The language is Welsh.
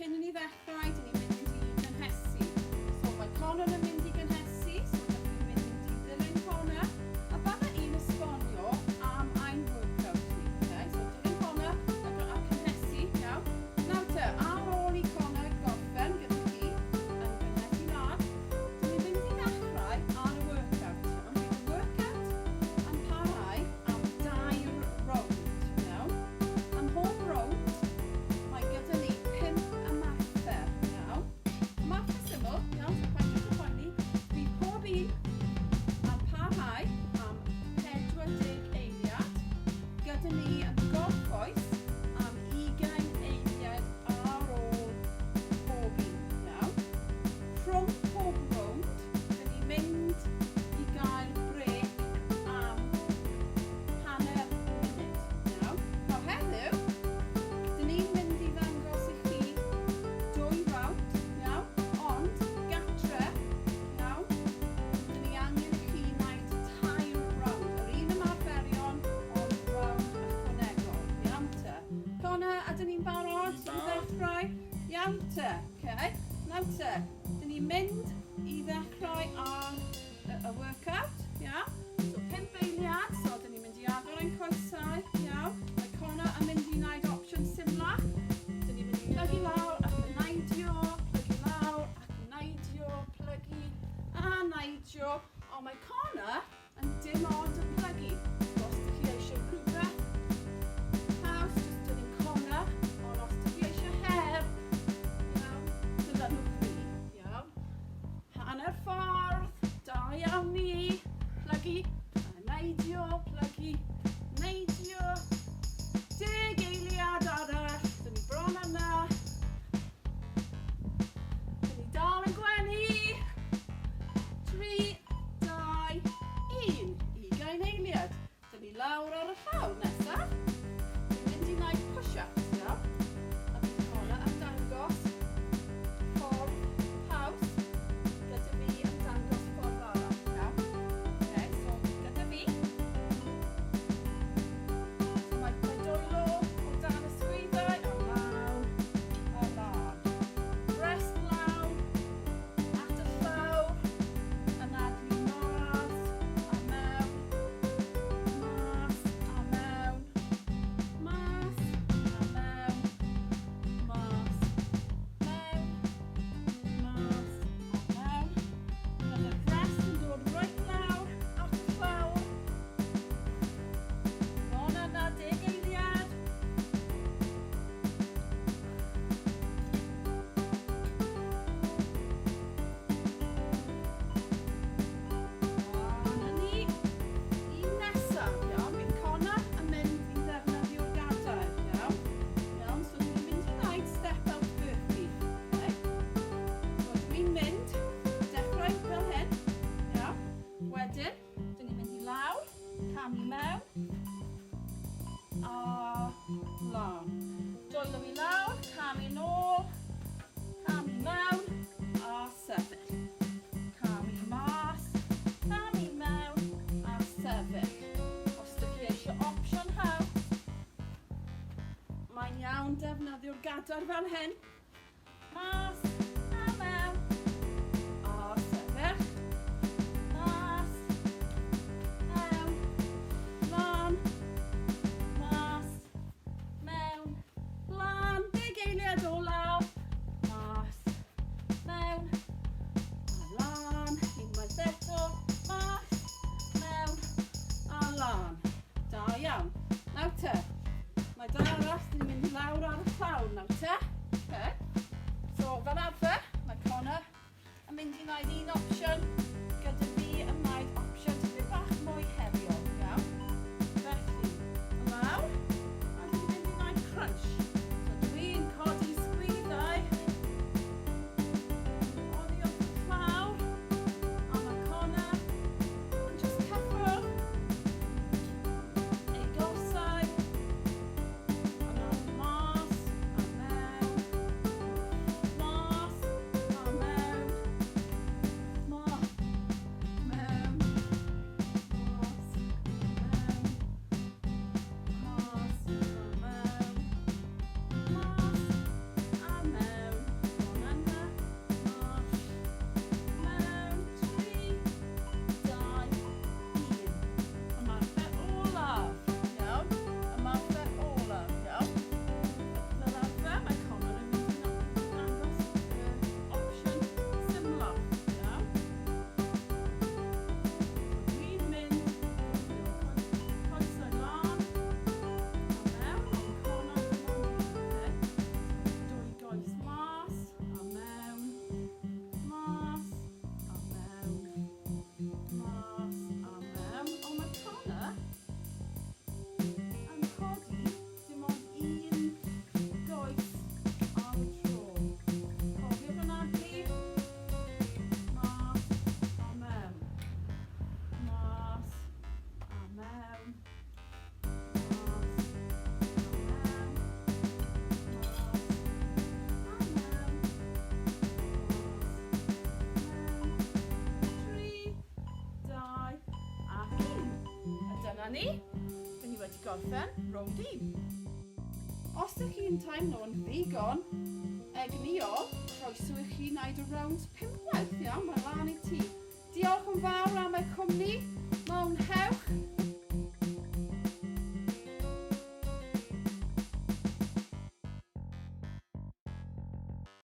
cyn i ni ddechrau, dyn ni'n mynd i gynhesu. So mae Connor yn mynd i gynhesu, so dyn ni'n mynd i dilyn Connor. A bydda i'n esbonio am ein workout ni. Okay? So dilyn Connor a cynhesu, iawn. Nawr te, ar ôl i Connor gorffen gyda chi yn gynhesu lan, dyn ni'n mynd i ddechrau ar y workout. Iawn? Bydd y workout yn parhau am 2 rownd. Iawn? Ym mhob rownd, mae gyda ni 5 ymarfer, iawn? Ymarfer syml, iawn, so pwysig o poeni, bydd pob un yn parhau am 40 eiliad. Gyda ni yn gorffwys am 20 eiliad ar ôl pob un, iawn? Rhwng pob rownd, dyn ni'n mynd i gael brec am hanner munud, iawn? Nawr heddiw, dyn ni'n mynd i ddangos i chi 2 rawnd, iawn? Ond gatre, iawn? Dyn ni angen i chi wneud 2 rawnd. Yr un ymarferion, ond rawnd ychwanegol. Iawn te? Connor, ydyn ni'n barod i ddechrau? Iawn te? Okay. Nawr te, dyn ni'n mynd i ddechrau ar y workout, iawn? So 5 eiliad, so dyn ni'n mynd i agor ein coesau, iawn? Mae Connor yn mynd i wneud opsiwn symlach. Dyn ni'n mynd i plygu lawr ac yn neidio, plygu lawr ac yn neidio, plygu a neidio. Ond mae Connor yn dim ond yn plygu. Os ydych chi eisiau rhywbeth haws, jyst dynnu'n Connor. Ond os ydych chi eisiau her, iawn, dilynwch fi, iawn? Hanner ffordd, da iawn ni. Plygu, a neidio, plygu, neidio. 10 eiliad arall, dyn ni bron yna. Dyn ni dal yn gwenu. 3, 2, 1. 20 eiliad. Dyn ni lawr ar y llaw nesaf. Dyn ni'n mynd i wneud push-ups, iawn? A bydd Connor yn dangos ffordd haws. Gyda fi yn dangos ffordd arall, iawn? Okay, so gyda fi. So mae dwylo o dan y sgwydau a lawr a lan. Rest lawr at y llawr. Yn adlu mas a mewn. Mas a mewn. Mas a mewn. Mas. Mewn. Mas a mewn. Bydd y rest yn dod reit lawr at y llawr. Bron yna 10 eiliad. Dyna ni. Un nesaf, iawn, bydd Connor yn mynd i ddefnyddio'r gadair, iawn? Iawn, so dwi'n mynd i wneud step out burpee, okay? So dwi'n mynd, dechrau fel hyn, iawn? Wedyn, dyn ni'n mynd i lawr, camu mewn, a lan. Dwylo i lawr, camu nôl, camu mewn, a sefyll. Camu mas, camu mewn, a sefyll. Os ydych chi eisiau opsiwn haws, mae'n iawn defnyddio'r gadair fel hyn. Mas, a mewn, a sefyll. Mas, mewn, lan, mas, mewn, lan. 10 eiliad o lawr. Mas, mewn, a lan. Unwaith eto. Mas, mewn, a lan. Da iawn. Nawr te, mae dau arall, dyn ni'n mynd i lawr ar y llawn nawr te. Okay. So fel arfer, mae Connor yn mynd i wneud un opsiwn. Gyda fi yn wneud opsiwn tipyn bach mwy heriol, iawn? Felly, y lawr, a dyn ni'n mynd i wneud crunch. So dwi'n codi sgwydau. Oddi off y llawr. A mae Connor yn just cyffwrdd ei gorsau. A nawr mas a mewn. Mas a mewn. Mas ni, rydyn ni wedi gorffen rownd 1. Os ydych chi'n teimlo yn ddigon egniol, croeso i chi wneud y rownd 5 gwaith, iawn, mae lan i ti. Diolch yn fawr am y cwmni, mae'n